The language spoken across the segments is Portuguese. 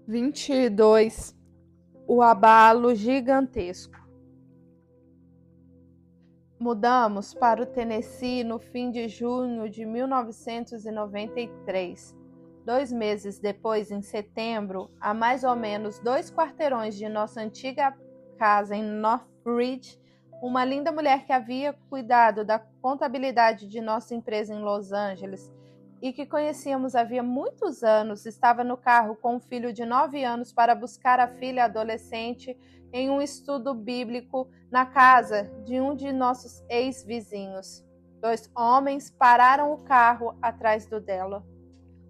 22. O abalo gigantesco. Mudamos para o Tennessee no fim de junho de 1993. 2 meses depois, em setembro, a mais ou menos 2 quarteirões de nossa antiga casa em Northridge, uma linda mulher que havia cuidado da contabilidade de nossa empresa em Los Angeles e que conhecíamos havia muitos anos, estava no carro com um filho de 9 anos para buscar a filha adolescente em um estudo bíblico na casa de um de nossos ex-vizinhos. 2 homens pararam o carro atrás do dela.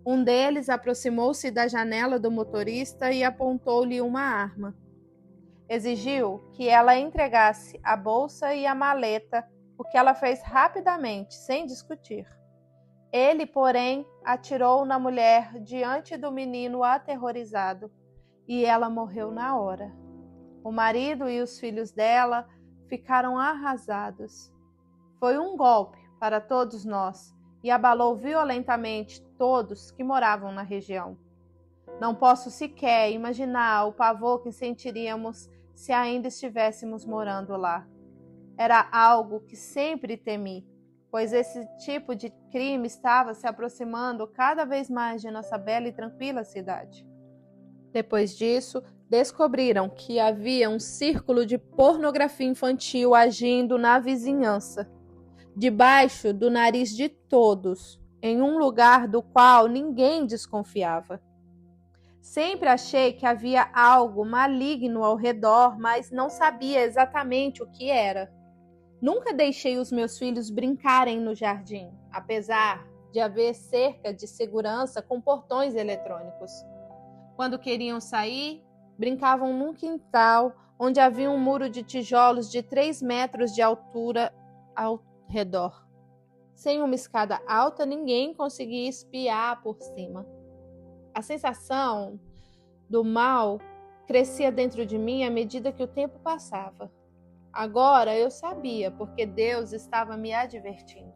Um deles aproximou-se da janela do motorista e apontou-lhe uma arma. Exigiu que ela entregasse a bolsa e a maleta, o que ela fez rapidamente, sem discutir. Ele, porém, atirou na mulher diante do menino aterrorizado, e ela morreu na hora. O marido e os filhos dela ficaram arrasados. Foi um golpe para todos nós e abalou violentamente todos que moravam na região. Não posso sequer imaginar o pavor que sentiríamos se ainda estivéssemos morando lá. Era algo que sempre temi, pois esse tipo de crime estava se aproximando cada vez mais de nossa bela e tranquila cidade. Depois disso, descobriram que havia um círculo de pornografia infantil agindo na vizinhança, debaixo do nariz de todos, em um lugar do qual ninguém desconfiava. Sempre achei que havia algo maligno ao redor, mas não sabia exatamente o que era. Nunca deixei os meus filhos brincarem no jardim, apesar de haver cerca de segurança com portões eletrônicos. Quando queriam sair, brincavam num quintal onde havia um muro de tijolos de 3 metros de altura ao redor. Sem uma escada alta, ninguém conseguia espiar por cima. A sensação do mal crescia dentro de mim à medida que o tempo passava. Agora eu sabia, porque Deus estava me advertindo.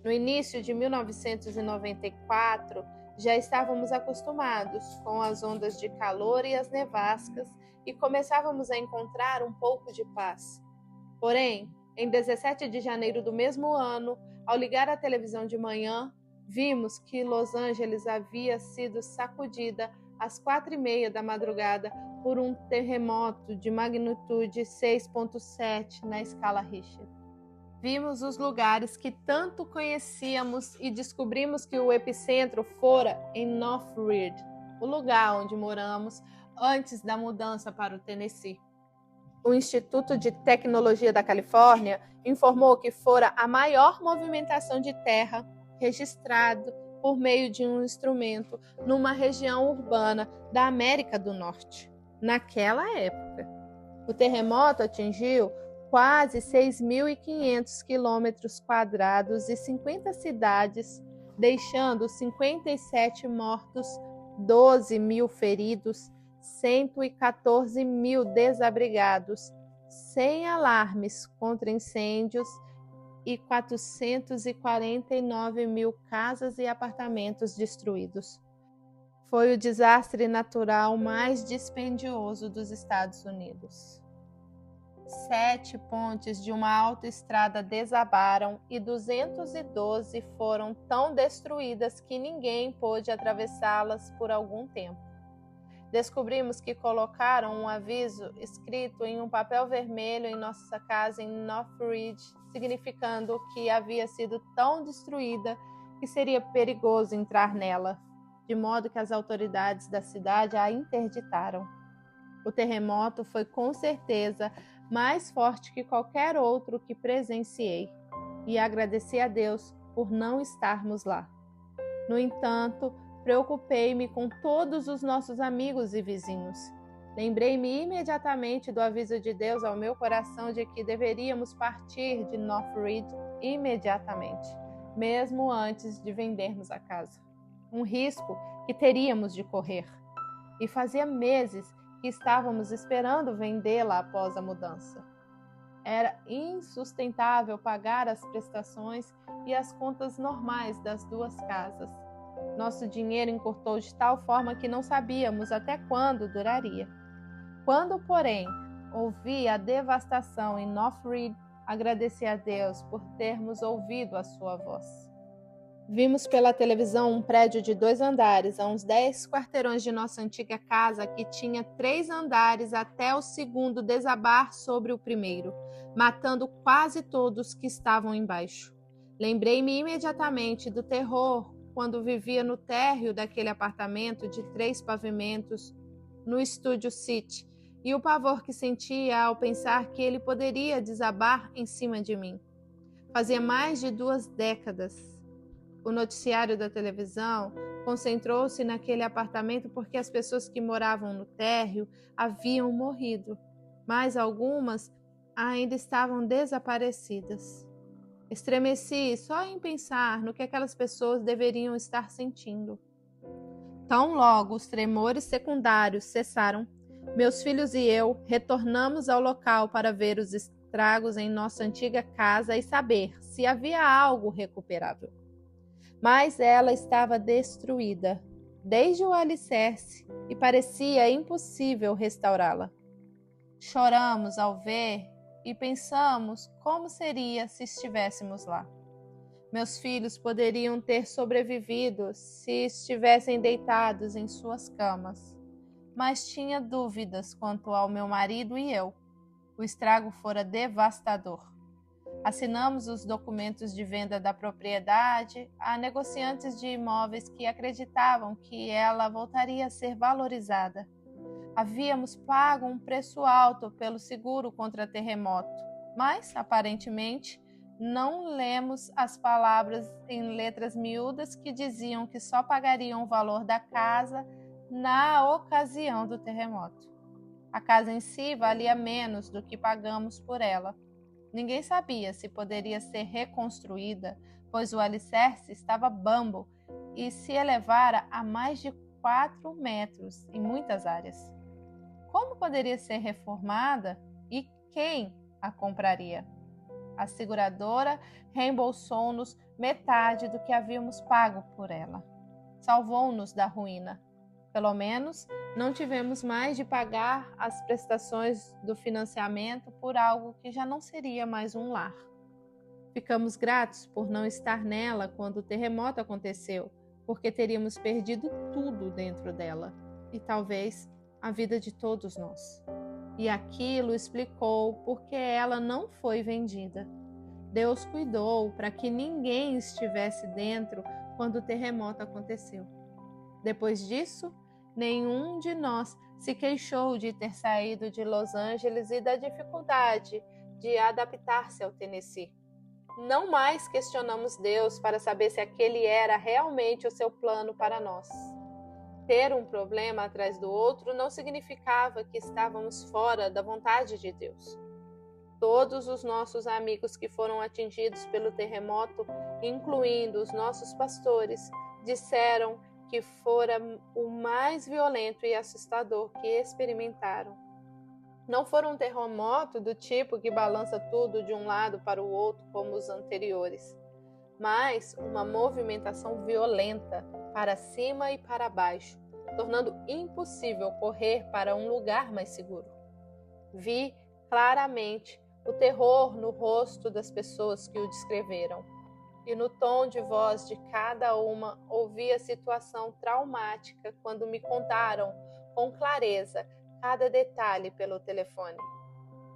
No início de 1994, já estávamos acostumados com as ondas de calor e as nevascas e começávamos a encontrar um pouco de paz. Porém, em 17 de janeiro do mesmo ano, ao ligar a televisão de manhã, vimos que Los Angeles havia sido sacudida às 4h30 da madrugada por um terremoto de magnitude 6,7 na escala Richter. Vimos os lugares que tanto conhecíamos e descobrimos que o epicentro fora em Northridge, o lugar onde moramos antes da mudança para o Tennessee. O Instituto de Tecnologia da Califórnia informou que fora a maior movimentação de terra registrado por meio de um instrumento numa região urbana da América do Norte, naquela época. O terremoto atingiu quase 6.500 quilômetros quadrados e 50 cidades, deixando 57 mortos, 12 mil feridos, 114 mil desabrigados, 100 alarmes contra incêndios e 449 mil casas e apartamentos destruídos. Foi o desastre natural mais dispendioso dos Estados Unidos. 7 pontes de uma autoestrada desabaram e 212 foram tão destruídas que ninguém pôde atravessá-las por algum tempo. Descobrimos que colocaram um aviso escrito em um papel vermelho em nossa casa em Northridge, significando que havia sido tão destruída que seria perigoso entrar nela, de modo que as autoridades da cidade a interditaram. O terremoto foi com certeza mais forte que qualquer outro que presenciei, e agradeci a Deus por não estarmos lá. No entanto, preocupei-me com todos os nossos amigos e vizinhos. Lembrei-me imediatamente do aviso de Deus ao meu coração de que deveríamos partir de Northridge imediatamente, mesmo antes de vendermos a casa. Um risco que teríamos de correr. E fazia meses que estávamos esperando vendê-la após a mudança. Era insustentável pagar as prestações e as contas normais das 2 casas. Nosso dinheiro encurtou de tal forma que não sabíamos até quando duraria. Quando, porém, ouvi a devastação em North Ridge, agradeci a Deus por termos ouvido a sua voz. Vimos pela televisão um prédio de 2 andares, a uns 10 quarteirões de nossa antiga casa, que tinha 3 andares até o segundo desabar sobre o primeiro, matando quase todos que estavam embaixo. Lembrei-me imediatamente do terror quando vivia no térreo daquele apartamento de 3 pavimentos no Studio City, e o pavor que sentia ao pensar que ele poderia desabar em cima de mim. Fazia mais de 2 décadas. O noticiário da televisão concentrou-se naquele apartamento porque as pessoas que moravam no térreo haviam morrido, mas algumas ainda estavam desaparecidas. Estremeci só em pensar no que aquelas pessoas deveriam estar sentindo. Tão logo os tremores secundários cessaram, meus filhos e eu retornamos ao local para ver os estragos em nossa antiga casa e saber se havia algo recuperável. Mas ela estava destruída, desde o alicerce, e parecia impossível restaurá-la. Choramos ao ver e pensamos como seria se estivéssemos lá. Meus filhos poderiam ter sobrevivido se estivessem deitados em suas camas, mas tinha dúvidas quanto ao meu marido e eu. O estrago fora devastador. Assinamos os documentos de venda da propriedade a negociantes de imóveis que acreditavam que ela voltaria a ser valorizada. Havíamos pago um preço alto pelo seguro contra terremoto, mas, aparentemente, não lemos as palavras em letras miúdas que diziam que só pagariam o valor da casa na ocasião do terremoto. A casa em si valia menos do que pagamos por ela. Ninguém sabia se poderia ser reconstruída, pois o alicerce estava bambo e se elevara a mais de 4 metros em muitas áreas. Como poderia ser reformada e quem a compraria? A seguradora reembolsou-nos metade do que havíamos pago por ela. Salvou-nos da ruína. Pelo menos, não tivemos mais de pagar as prestações do financiamento por algo que já não seria mais um lar. Ficamos gratos por não estar nela quando o terremoto aconteceu, porque teríamos perdido tudo dentro dela, e talvez a vida de todos nós. E aquilo explicou por que ela não foi vendida. Deus cuidou para que ninguém estivesse dentro quando o terremoto aconteceu. Depois disso, nenhum de nós se queixou de ter saído de Los Angeles e da dificuldade de adaptar-se ao Tennessee. Não mais questionamos Deus para saber se aquele era realmente o seu plano para nós. Ter um problema atrás do outro não significava que estávamos fora da vontade de Deus. Todos os nossos amigos que foram atingidos pelo terremoto, incluindo os nossos pastores, disseram que fora o mais violento e assustador que experimentaram. Não foi um terremoto do tipo que balança tudo de um lado para o outro como os anteriores, mas uma movimentação violenta para cima e para baixo, tornando impossível correr para um lugar mais seguro. Vi claramente o terror no rosto das pessoas que o descreveram, e no tom de voz de cada uma ouvi a situação traumática quando me contaram com clareza cada detalhe pelo telefone.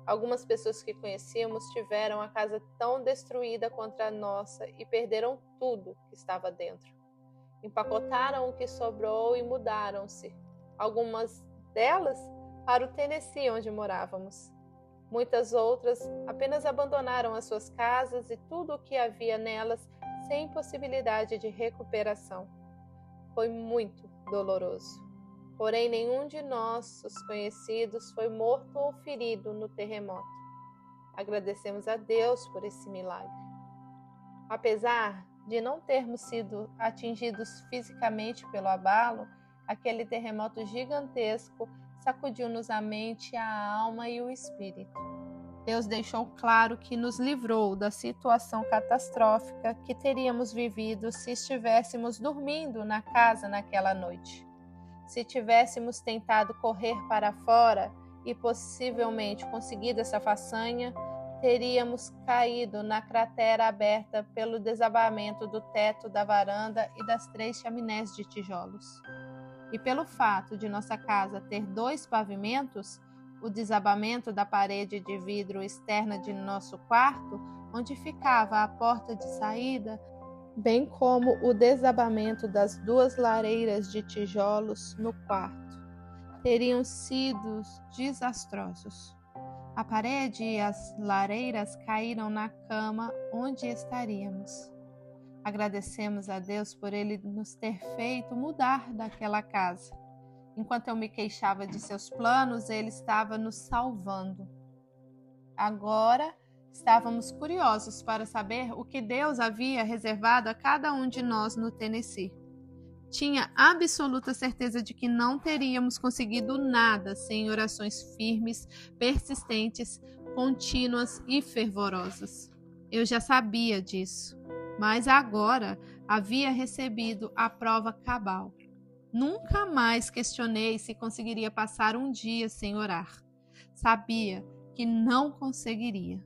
Algumas pessoas que conhecíamos tiveram a casa tão destruída quanto a nossa e perderam tudo que estava dentro. Empacotaram o que sobrou e mudaram-se, algumas delas para o Tennessee, onde morávamos. Muitas outras apenas abandonaram as suas casas e tudo o que havia nelas sem possibilidade de recuperação. Foi muito doloroso. Porém, nenhum de nossos conhecidos foi morto ou ferido no terremoto. Agradecemos a Deus por esse milagre. Apesar de não termos sido atingidos fisicamente pelo abalo, aquele terremoto gigantesco sacudiu-nos a mente, a alma e o espírito. Deus deixou claro que nos livrou da situação catastrófica que teríamos vivido se estivéssemos dormindo na casa naquela noite. Se tivéssemos tentado correr para fora e possivelmente conseguido essa façanha, teríamos caído na cratera aberta pelo desabamento do teto da varanda e das 3 chaminés de tijolos. E pelo fato de nossa casa ter 2 pavimentos, o desabamento da parede de vidro externa de nosso quarto, onde ficava a porta de saída, bem como o desabamento das 2 lareiras de tijolos no quarto, teriam sido desastrosos. A parede e as lareiras caíram na cama onde estaríamos. Agradecemos a Deus por Ele nos ter feito mudar daquela casa. Enquanto eu me queixava de seus planos, Ele estava nos salvando. Agora, estávamos curiosos para saber o que Deus havia reservado a cada um de nós no Tennessee. Tinha absoluta certeza de que não teríamos conseguido nada sem orações firmes, persistentes, contínuas e fervorosas. Eu já sabia disso, mas agora havia recebido a prova cabal. Nunca mais questionei se conseguiria passar um dia sem orar. Sabia que não conseguiria.